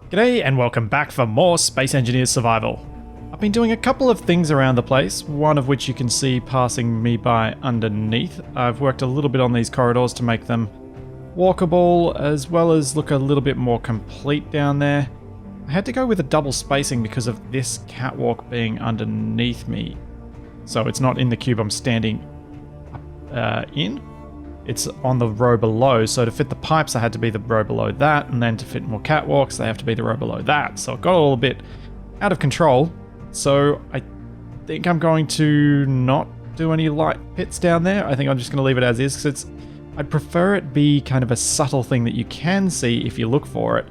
G'day and welcome back for more Space Engineers Survival. I've been doing a couple of things around the place, one of which you can see passing me by underneath. I've worked a little bit on these corridors to make them walkable, as well as look a little bit more complete down there. I had to go with a double spacing because of this catwalk being underneath me. So it's not in the cube I'm standing in. It's on the row below, so to fit the pipes I had to be the row below that, and then to fit more catwalks they have to be the row below that. So it got a little bit out of control. So I think I'm going to not do any light pits down there. I think I'm just going to leave it as is, because I'd prefer it be kind of a subtle thing that you can see if you look for it.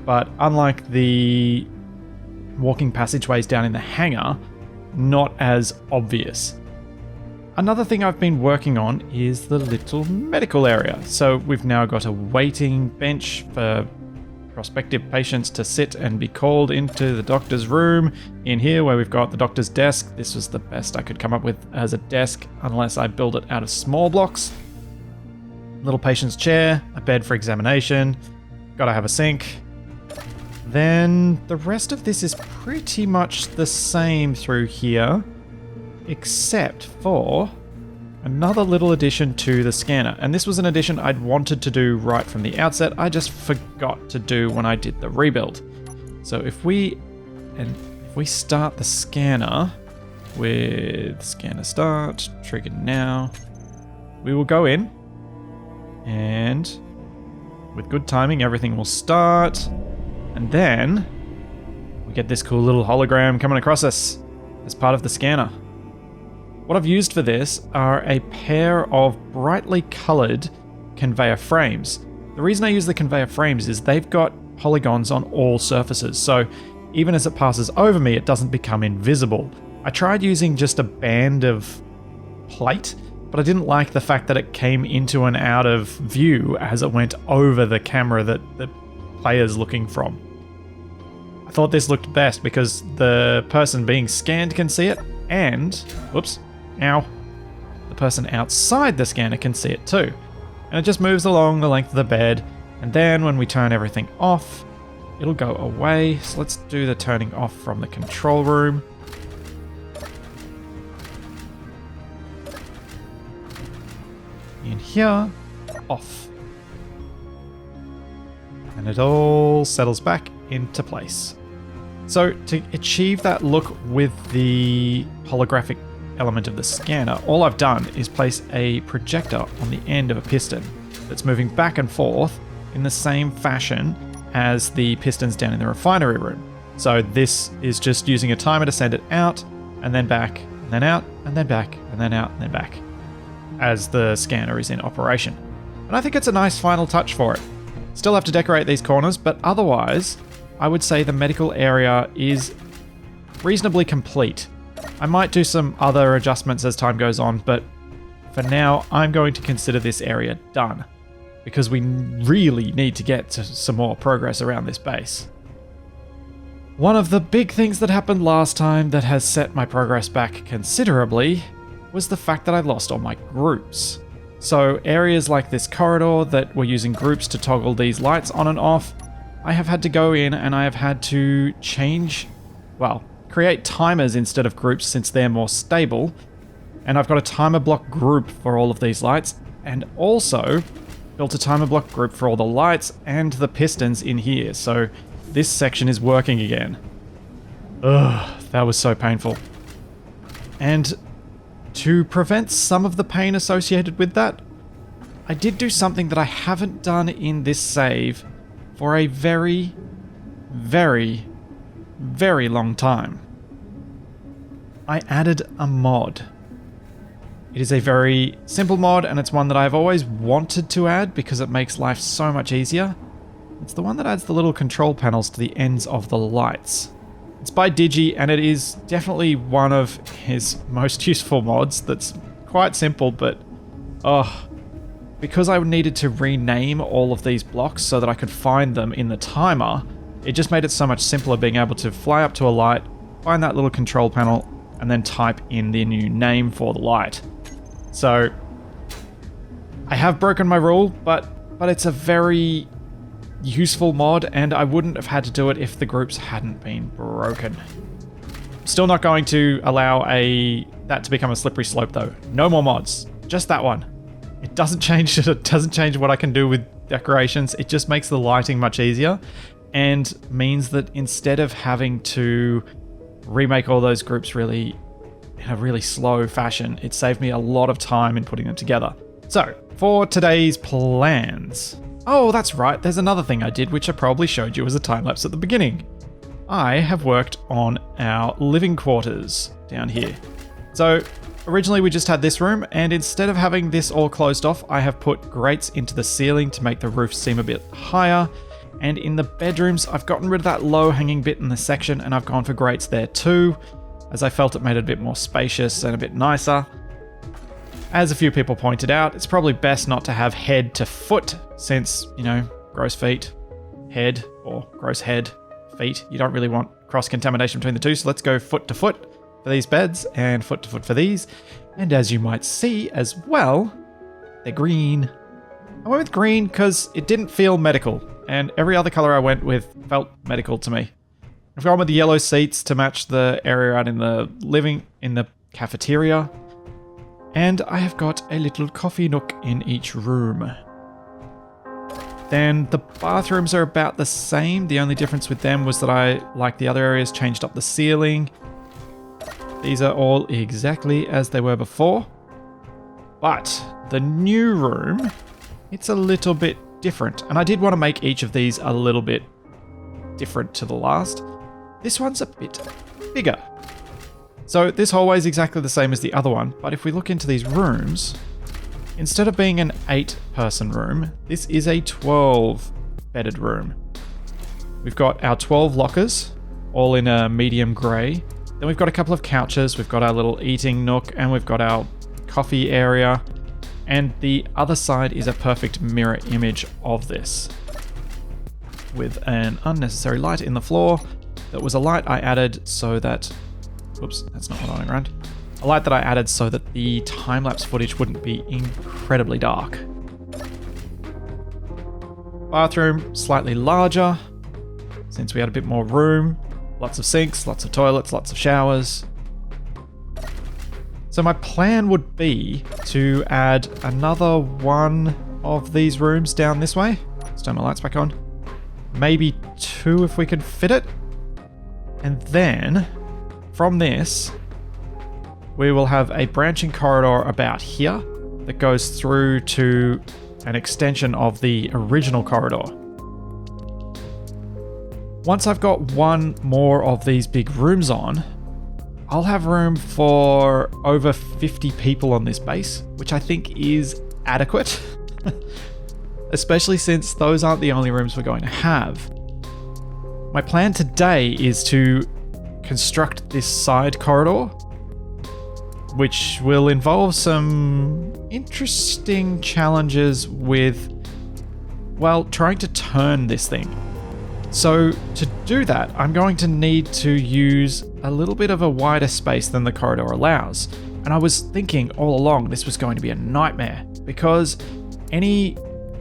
But unlike the walking passageways down in the hangar, not as obvious. Another thing I've been working on is the little medical area. So we've now got a waiting bench for prospective patients to sit and be called into the doctor's room. In here where we've got the doctor's desk, this was the best I could come up with as a desk unless I build it out of small blocks. Little patient's chair, a bed for examination, gotta have a sink. Then the rest of this is pretty much the same through here, except for another little addition to the scanner. And this was an addition I'd wanted to do right from the outset. I just forgot to do when I did the rebuild. So if we start the scanner with scanner start, triggered now, we will go in and with good timing, everything will start. And then we get this cool little hologram coming across us as part of the scanner. What I've used for this are a pair of brightly coloured conveyor frames. The reason I use the conveyor frames is they've got polygons on all surfaces, so even as it passes over me, it doesn't become invisible. I tried using just a band of plate, but I didn't like the fact that it came into and out of view as it went over the camera that the player's looking from. I thought this looked best because the person being scanned can see it, and, whoops, ow, the person outside the scanner can see it too. And it just moves along the length of the bed, and then when we turn everything off, it'll go away. So let's do the turning off from the control room. In here, off. And it all settles back into place. So to achieve that look with the holographic element of the scanner, all I've done is place a projector on the end of a piston that's moving back and forth in the same fashion as the pistons down in the refinery room. So this is just using a timer to send it out and then back and then out and then back and then out and then back as the scanner is in operation. And I think it's a nice final touch for it. Still have to decorate these corners, but otherwise I would say the medical area is reasonably complete. I might do some other adjustments as time goes on, but for now I'm going to consider this area done because we really need to get to some more progress around this base. One of the big things that happened last time that has set my progress back considerably was the fact that I lost all my groups. So areas like this corridor that were using groups to toggle these lights on and off, I have had to go in and I have had to create timers instead of groups since they're more stable. And I've got a timer block group for all of these lights, and also built a timer block group for all the lights and the pistons in here. So this section is working again. Ugh, that was so painful. And to prevent some of the pain associated with that, I did do something that I haven't done in this save for a very, very, very long time. I added a mod. It is a very simple mod, and it's one that I've always wanted to add because it makes life so much easier. It's the one that adds the little control panels to the ends of the lights. It's by Digi, and it is definitely one of his most useful mods that's quite simple, but because I needed to rename all of these blocks so that I could find them in the timer, it just made it so much simpler being able to fly up to a light, find that little control panel, and then type in the new name for the light. So I have broken my rule, but it's a very useful mod, and I wouldn't have had to do it if the groups hadn't been broken. Still not going to allow that to become a slippery slope though. No more mods. Just that one. It doesn't change what I can do with decorations. It just makes the lighting much easier and means that instead of having to remake all those groups in a really slow fashion, it saved me a lot of time in putting them together. So, for today's plans. Oh, that's right. There's another thing I did, which I probably showed you as a time lapse at the beginning. I have worked on our living quarters down here. So, originally we just had this room, and instead of having this all closed off, I have put grates into the ceiling to make the roof seem a bit higher. And in the bedrooms, I've gotten rid of that low-hanging bit in the section, and I've gone for grates there too, as I felt it made it a bit more spacious and a bit nicer. As a few people pointed out, it's probably best not to have head to foot, since, gross feet, head, or gross head, feet. You don't really want cross-contamination between the two, so let's go foot to foot for these beds, and foot to foot for these. And as you might see as well, they're green. I went with green because it didn't feel medical, and every other color I went with felt medical to me. I've gone with the yellow seats to match the area out in the cafeteria. And I have got a little coffee nook in each room. Then the bathrooms are about the same. The only difference with them was that I, like the other areas, changed up the ceiling. These are all exactly as they were before. But the new room, it's a little bit different. And I did want to make each of these a little bit different to the last. This one's a bit bigger. So this hallway is exactly the same as the other one, but if we look into these rooms, instead of being an 8-person room, this is a 12-bedded room. We've got our 12 lockers, all in a medium grey. Then we've got a couple of couches, we've got our little eating nook, and we've got our coffee area. And the other side is a perfect mirror image of this, with an unnecessary light in the floor. That was a light I added so that... Oops, that's not what I want around. A light that I added so that the time-lapse footage wouldn't be incredibly dark. Bathroom, slightly larger, since we had a bit more room. Lots of sinks, lots of toilets, lots of showers. So my plan would be to add another one of these rooms down this way. Let's turn my lights back on. Maybe 2 if we could fit it. And then... from this, we will have a branching corridor about here that goes through to an extension of the original corridor. Once I've got one more of these big rooms on, I'll have room for over 50 people on this base, which I think is adequate, especially since those aren't the only rooms we're going to have. My plan today is to construct this side corridor, which will involve some interesting challenges with, well, trying to turn this thing. So to do that, I'm going to need to use a little bit of a wider space than the corridor allows. And I was thinking all along this was going to be a nightmare, because any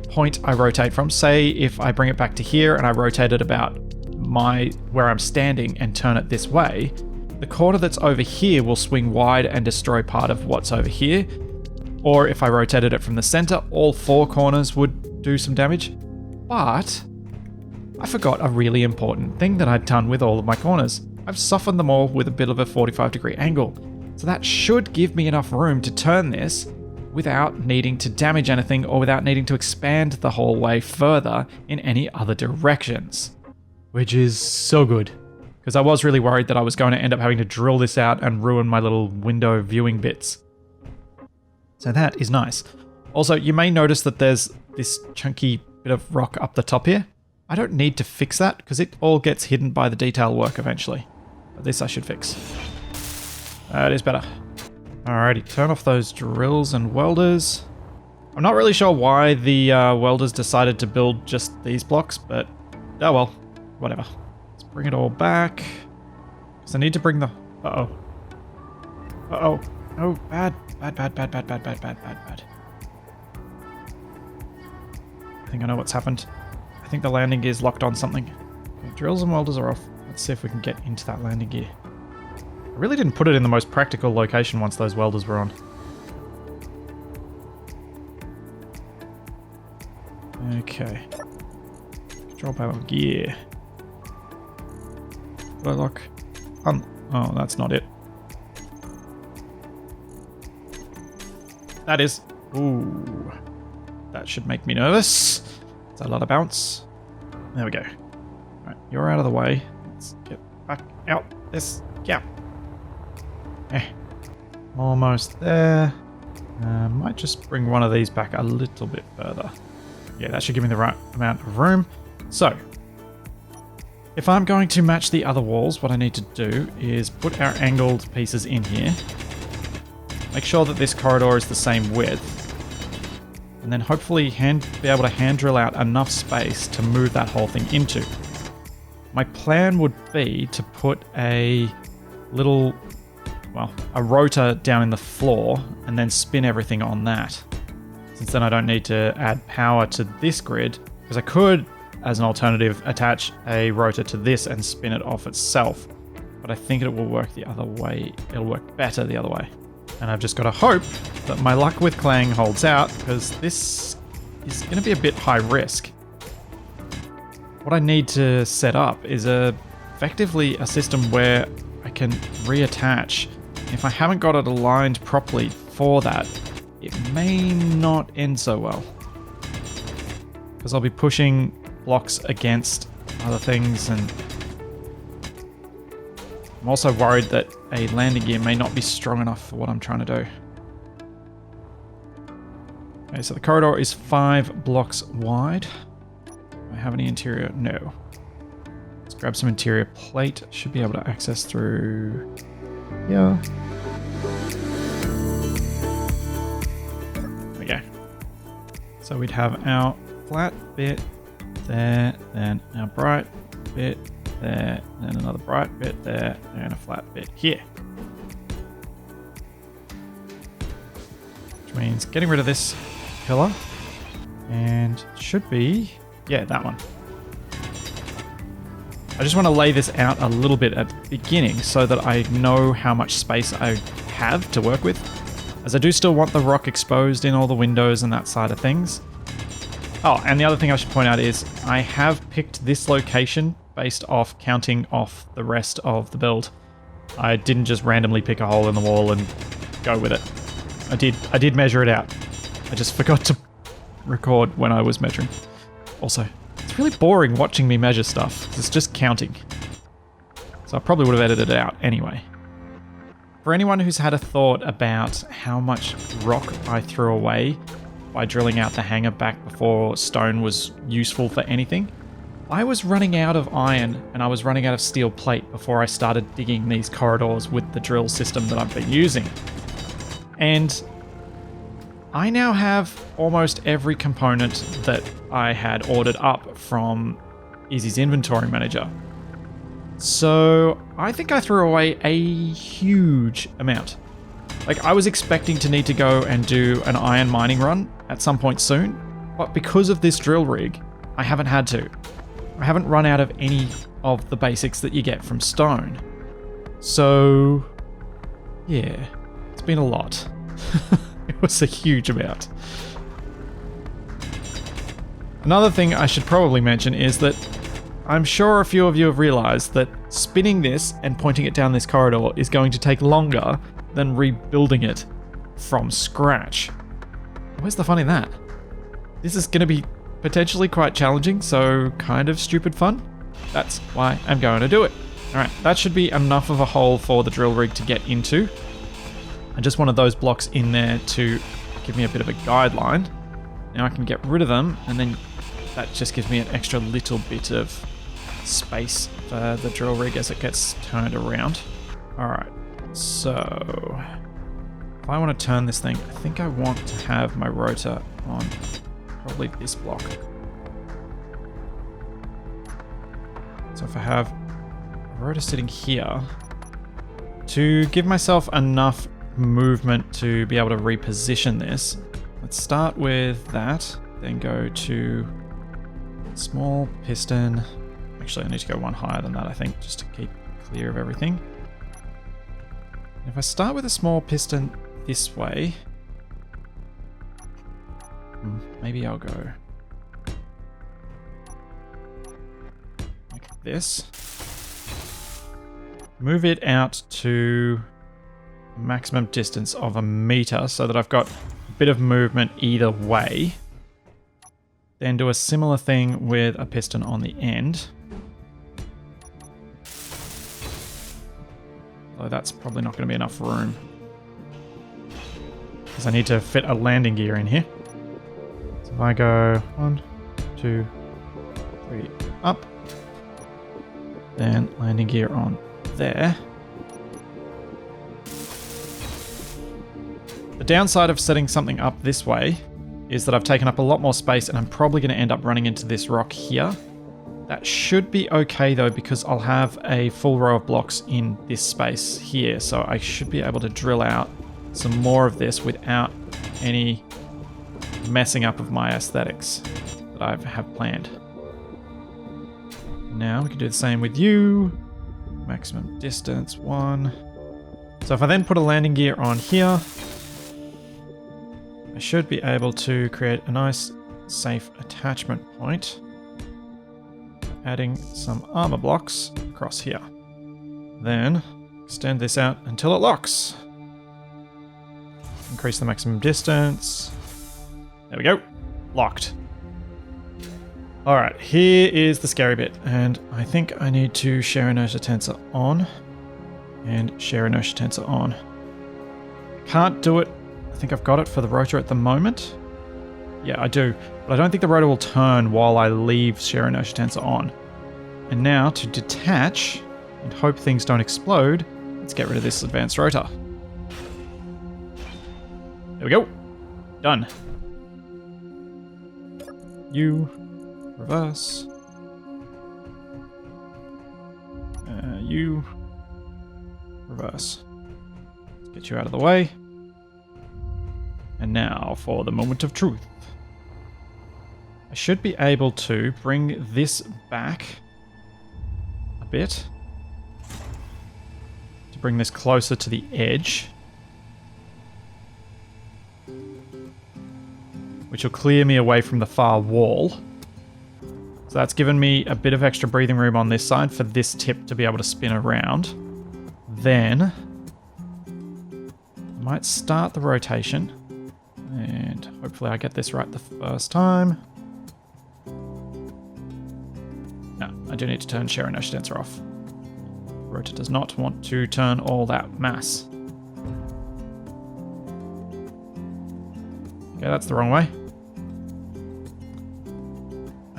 point I rotate from, say if I bring it back to here and I rotate it about where I'm standing and turn it this way, the corner that's over here will swing wide and destroy part of what's over here. Or if I rotated it from the center, all 4 corners would do some damage. But I forgot a really important thing that I'd done with all of my corners. I've softened them all with a bit of a 45-degree angle. So that should give me enough room to turn this without needing to damage anything or without needing to expand the hallway further in any other directions. Which is so good, because I was really worried that I was going to end up having to drill this out and ruin my little window viewing bits. So that is nice. Also, you may notice that there's this chunky bit of rock up the top here. I don't need to fix that, because it all gets hidden by the detail work eventually. But this I should fix. That is better. Alrighty, turn off those drills and welders. I'm not really sure why the welders decided to build just these blocks, but oh well. Whatever. Let's bring it all back. Because I need to bring the... Uh-oh. Uh-oh. Oh, bad. Bad. I think I know what's happened. I I think the landing gear's locked on something. Drills and welders are off. Let's see if we can get into that landing gear. I really didn't put it in the most practical location once those welders were on. Okay. Control panel gear. Do I lock? Oh, that's not it. That is. Ooh. That should make me nervous. It's a lot of bounce. There we go. Alright, you're out of the way. Let's get back out this gap. Almost there. Might just bring one of these back a little bit further. Yeah, that should give me the right amount of room. So, if I'm going to match the other walls, what I need to do is put our angled pieces in here. Make sure that this corridor is the same width. And then hopefully be able to hand drill out enough space to move that whole thing into. My plan would be to put a little, well, a rotor down in the floor and then spin everything on that. Since then I don't need to add power to this grid, because I could, as an alternative, attach a rotor to this and spin it off itself. But I think it will work the other way. It'll work better the other way. And I've just got to hope that my luck with Clang holds out, because this is going to be a bit high risk. What I need to set up is effectively a system where I can reattach. If I haven't got it aligned properly for that, it may not end so well. Because I'll be pushing blocks against other things, and I'm also worried that a landing gear may not be strong enough for what I'm trying to do. Okay, so the corridor is 5 blocks wide. Do I have any interior? No. Let's grab some interior plate. Should be able to access through here. There we go. So we'd have our flat bit there, then our bright bit there, and then another bright bit there, and a flat bit here. Which means getting rid of this pillar, and should be, yeah, that one. I just want to lay this out a little bit at the beginning so that I know how much space I have to work with, as I do still want the rock exposed in all the windows and that side of things. Oh, and the other thing I should point out is I have picked this location based off counting off the rest of the build. I didn't just randomly pick a hole in the wall and go with it. I did measure it out. I just forgot to record when I was measuring. Also, it's really boring watching me measure stuff. It's just counting. So I probably would have edited it out anyway. For anyone who's had a thought about how much rock I threw away by drilling out the hangar back before stone was useful for anything, I was running out of iron and I was running out of steel plate before I started digging these corridors with the drill system that I've been using. And I now have almost every component that I had ordered up from Easy's inventory manager. So I think I threw away a huge amount. Like, I was expecting to need to go and do an iron mining run at some point soon, but because of this drill rig, I haven't had to. I haven't run out of any of the basics that you get from stone. So, yeah, it's been a lot. It was a huge amount. Another thing I should probably mention is that I'm sure a few of you have realized that spinning this and pointing it down this corridor is going to take longer than rebuilding it from scratch. Where's the fun in that? This is going to be potentially quite challenging, so kind of stupid fun. That's why I'm going to do it. Alright, that should be enough of a hole for the drill rig to get into. I just wanted those blocks in there to give me a bit of a guideline. Now I can get rid of them, and then that just gives me an extra little bit of space for the drill rig as it gets turned around. Alright, so if I want to turn this thing, I think I want to have my rotor on probably this block. So if I have a rotor sitting here, to give myself enough movement to be able to reposition this, let's start with that, then go to Small piston. Actually, I need to go one higher than that, I think, just to keep clear of everything. If I start with a small piston this way, maybe I'll go like this. Move it out to a maximum distance of 1 meter so that I've got a bit of movement either way. Then do a similar thing with a piston on the end. Although that's probably not going to be enough room, because I need to fit a landing gear in here. So if I go 1, 2, 3, up, then landing gear on there. The downside of setting something up this way is that I've taken up a lot more space and I'm probably going to end up running into this rock here. That should be okay though, because I'll have a full row of blocks in this space here, so I should be able to drill out some more of this without any messing up of my aesthetics that I have planned. Now we can do the same with you. Maximum distance 1. So if I then put a landing gear on here, I should be able to create a nice safe attachment point, adding some armor blocks across here. Then extend this out until it locks. Increase the maximum distance. There we go. Locked. Alright, here is the scary bit, and I think I need to share inertia tensor on and share inertia tensor on. Can't do it. I think I've got it for the rotor at the moment. Yeah, I do, but I don't think the rotor will turn while I leave share inertia tensor on. And now to detach and hope things don't explode, let's get rid of this advanced rotor. There we go. Done. You reverse. You reverse. Let's get you out of the way. And now for the moment of truth. I should be able to bring this back a bit to bring this closer to the edge, which will clear me away from the far wall. So that's given me a bit of extra breathing room on this side for this tip to be able to spin around. Then I might start the rotation, and hopefully I get this right the first time. No, I do need to turn share inertia tensor off. The rotor does not want to turn all that mass. Okay, that's the wrong way.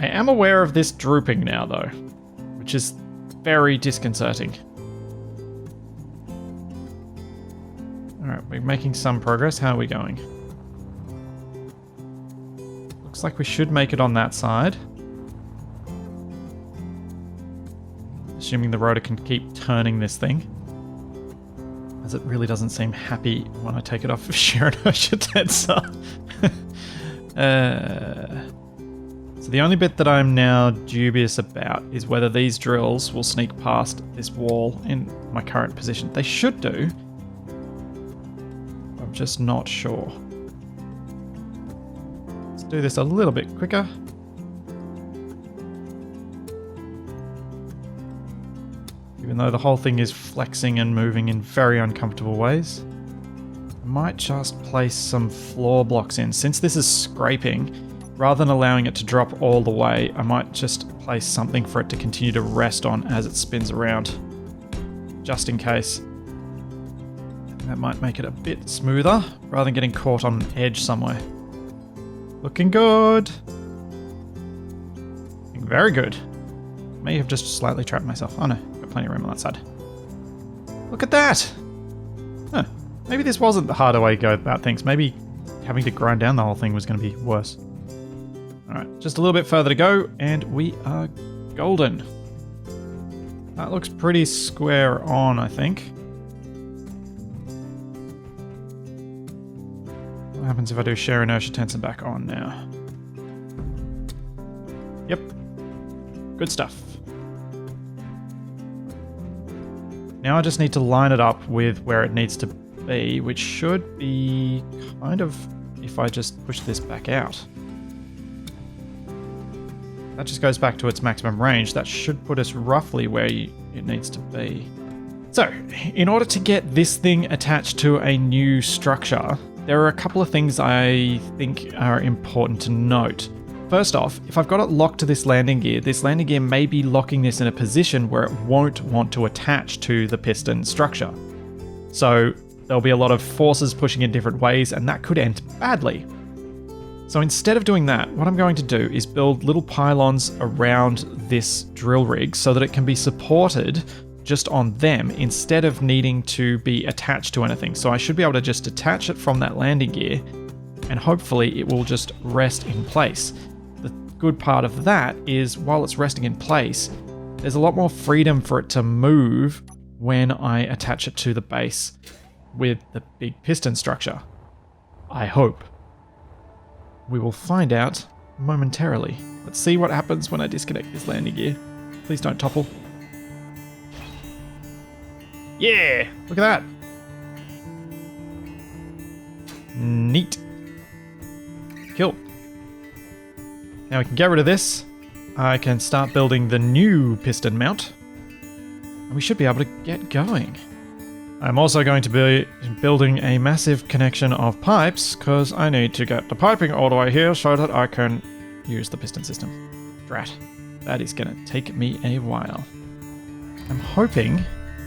I am aware of this drooping now though, which is very disconcerting. Alright, we're making some progress. How are we going? Looks like we should make it on that side. Assuming the rotor can keep turning this thing, as it really doesn't seem happy when I take it off of share inertia tensor. So the only bit that I'm now dubious about is whether these drills will sneak past this wall in my current position. They should do. I'm just not sure. Let's do this a little bit quicker. Even though the whole thing is flexing and moving in very uncomfortable ways. I might just place some floor blocks in. Since this is scraping, rather than allowing it to drop all the way, I might just place something for it to continue to rest on as it spins around, just in case. That might make it a bit smoother, rather than getting caught on an edge somewhere. Looking good. Looking very good. May have just slightly trapped myself. Oh no, got plenty of room on that side. Look at that! Huh. Maybe this wasn't the harder way to go about things. Maybe having to grind down the whole thing was going to be worse. Alright, just a little bit further to go, and we are golden. That looks pretty square on, I think. What happens if I do share inertia tensor back on now? Yep, Good stuff. Now I just need to line it up with where it needs to be, which should be kind of if I just push this back out. That just goes back to its maximum range. That should put us roughly where it needs to be. So, in order to get this thing attached to a new structure, there are a couple of things I think are important to note. First off, if I've got it locked to this landing gear may be locking this in a position where it won't want to attach to the piston structure. So there'll be a lot of forces pushing in different ways, and that could end badly. So instead of doing that, what I'm going to do is build little pylons around this drill rig so that it can be supported just on them instead of needing to be attached to anything. So I should be able to just detach it from that landing gear, and hopefully it will just rest in place. The good part of that is while it's resting in place, there's a lot more freedom for it to move when I attach it to the base with the big piston structure. I hope. We will find out momentarily. Let's see what happens when I disconnect this landing gear. Please don't topple. Yeah! Look at that! Neat. Cool. Now we can get rid of this. I can start building the new piston mount. And we should be able to get going. I'm also going to be building a massive connection of pipes because I need to get the piping all the way here so that I can use the piston system. Drat. That is going to take me a while. I'm hoping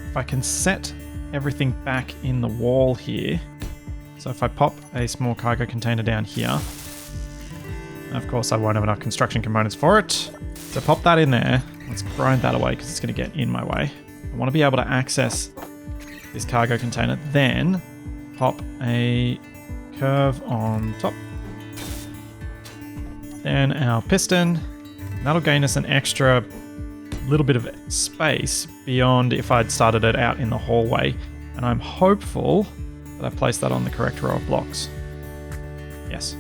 if I can set everything back in the wall here. So if I pop a small cargo container down here, of course I won't have enough construction components for it. So pop that in there. Let's grind that away because it's going to get in my way. I want to be able to access this cargo container, then pop a curve on top. Then our piston. That'll gain us an extra little bit of space beyond if I'd started it out in the hallway. And I'm hopeful that I placed that on the correct row of blocks. Yes.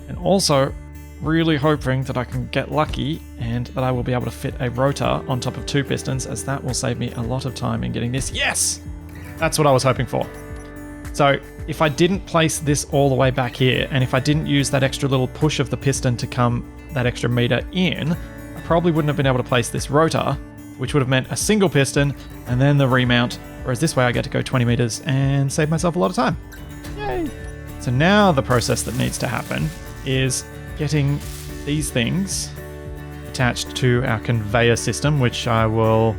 And also really hoping that I can get lucky and that I will be able to fit a rotor on top of two pistons, as that will save me a lot of time in getting this. Yes! That's what I was hoping for. So if I didn't place this all the way back here, and if I didn't use that extra little push of the piston to come that extra meter in, I probably wouldn't have been able to place this rotor, which would have meant a single piston and then the remount, whereas this way I get to go 20 meters and save myself a lot of time. Yay! So now the process that needs to happen is getting these things attached to our conveyor system, which I will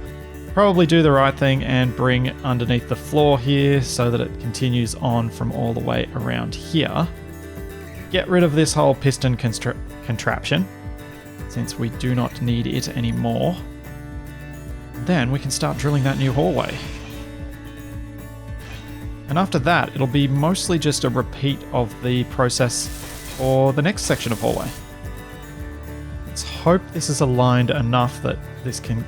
probably do the right thing and bring underneath the floor here so that it continues on from all the way around here. Get rid of this whole piston contraption, since we do not need it anymore. Then we can start drilling that new hallway. And after that, it'll be mostly just a repeat of the process for the next section of hallway. Let's hope this is aligned enough that this can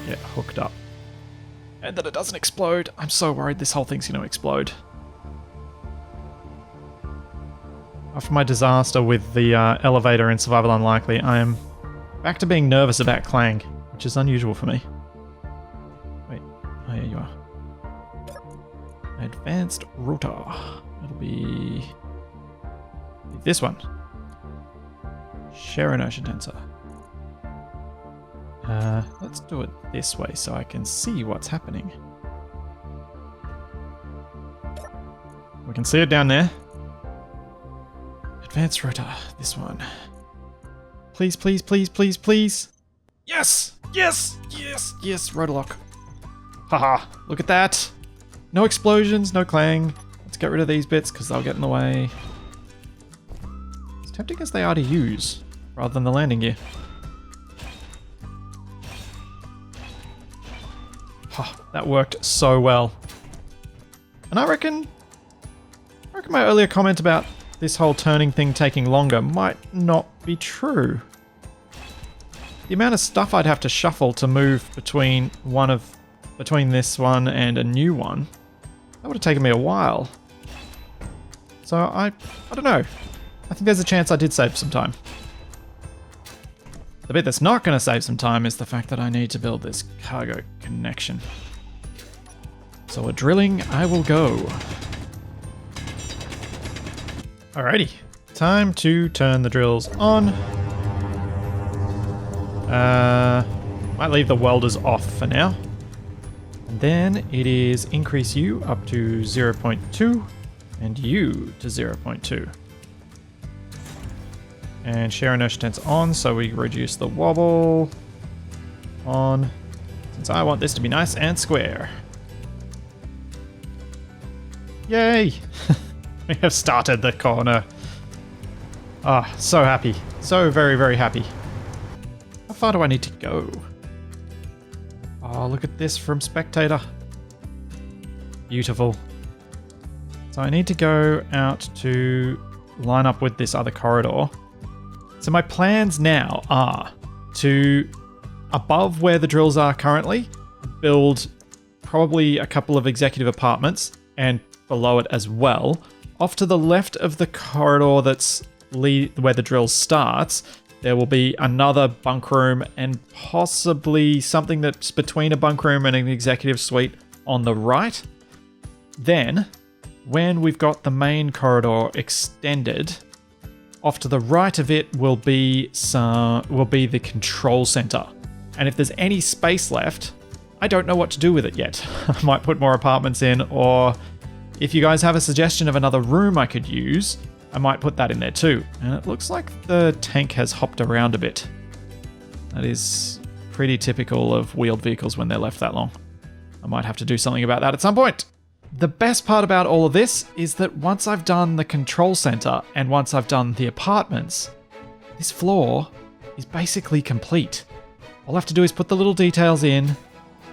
get hooked up. And that it doesn't explode. I'm so worried this whole thing's going to explode. After my disaster with the elevator in Survival Unlikely, I am back to being nervous about clang, which is unusual for me. Wait, oh yeah, you are. Advanced rotor. It'll be this one. Share inertia tensor. Let's do it this way so I can see what's happening. We can see it down there. Advanced rotor, this one. Please, please, please, please, please. Yes! Yes! Yes! Yes! Rotor lock. Haha, look at that. No explosions, no clang. Let's get rid of these bits because they'll get in the way. As tempting as they are to use, rather than the landing gear. Oh, that worked so well. And I reckon my earlier comment about this whole turning thing taking longer might not be true. The amount of stuff I'd have to shuffle to move between this one and a new one, that would have taken me a while. So I don't know. I think there's a chance I did save some time. The bit that's not going to save some time is the fact that I need to build this cargo connection. So we're drilling, I will go. Alrighty, time to turn the drills on. Might leave the welders off for now. And then it is increase you up to 0.2 and you to 0.2. And share inertia tense on, so we reduce the wobble on, since I want this to be nice and square. Yay! We have started the corner. Ah, so happy. So very, very happy. How far do I need to go? Oh, look at this from spectator. Beautiful. So I need to go out to line up with this other corridor. So my plans now are to, above where the drills are currently, build probably a couple of executive apartments, and below it as well. Off to the left of the corridor that's where the drill starts, there will be another bunk room and possibly something that's between a bunk room and an executive suite on the right. Then, when we've got the main corridor extended, off to the right of it will be the control center. And if there's any space left, I don't know what to do with it yet. I might put more apartments in, or if you guys have a suggestion of another room I could use, I might put that in there too. And it looks like the tank has hopped around a bit. That is pretty typical of wheeled vehicles when they're left that long. I might have to do something about that at some point. The best part about all of this is that once I've done the control center and once I've done the apartments, this floor is basically complete. All I have to do is put the little details in,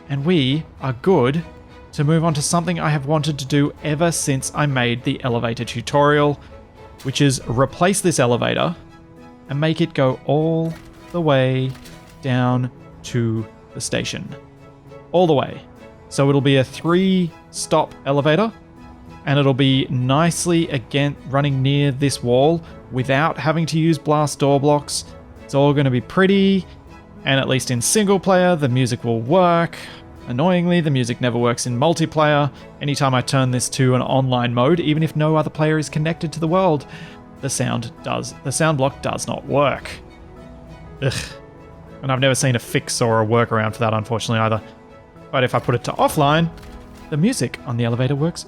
and we are good to move on to something I have wanted to do ever since I made the elevator tutorial, which is replace this elevator and make it go all the way down to the station. All the way. So it'll be a 3-stop elevator, and it'll be nicely again running near this wall without having to use blast door blocks. It's all going to be pretty, and at least in single player, the music will work. Annoyingly, the music never works in multiplayer. Anytime I turn this to an online mode, even if no other player is connected to the world, the sound block does not work. Ugh. And I've never seen a fix or a workaround for that, unfortunately, either. But if I put it to offline, the music on the elevator works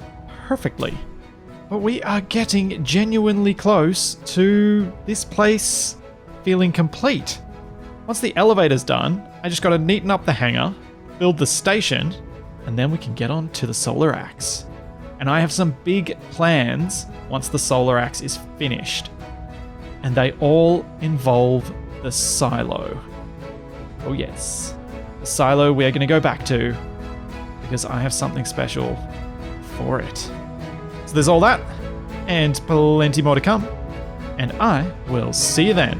perfectly. But we are getting genuinely close to this place feeling complete. Once the elevator's done, I just got to neaten up the hangar, build the station, and then we can get on to the solar axe. And I have some big plans once the solar axe is finished. And they all involve the silo. Oh yes. The silo we are going to go back to because I have something special for it. So there's all that and plenty more to come. And I will see you then.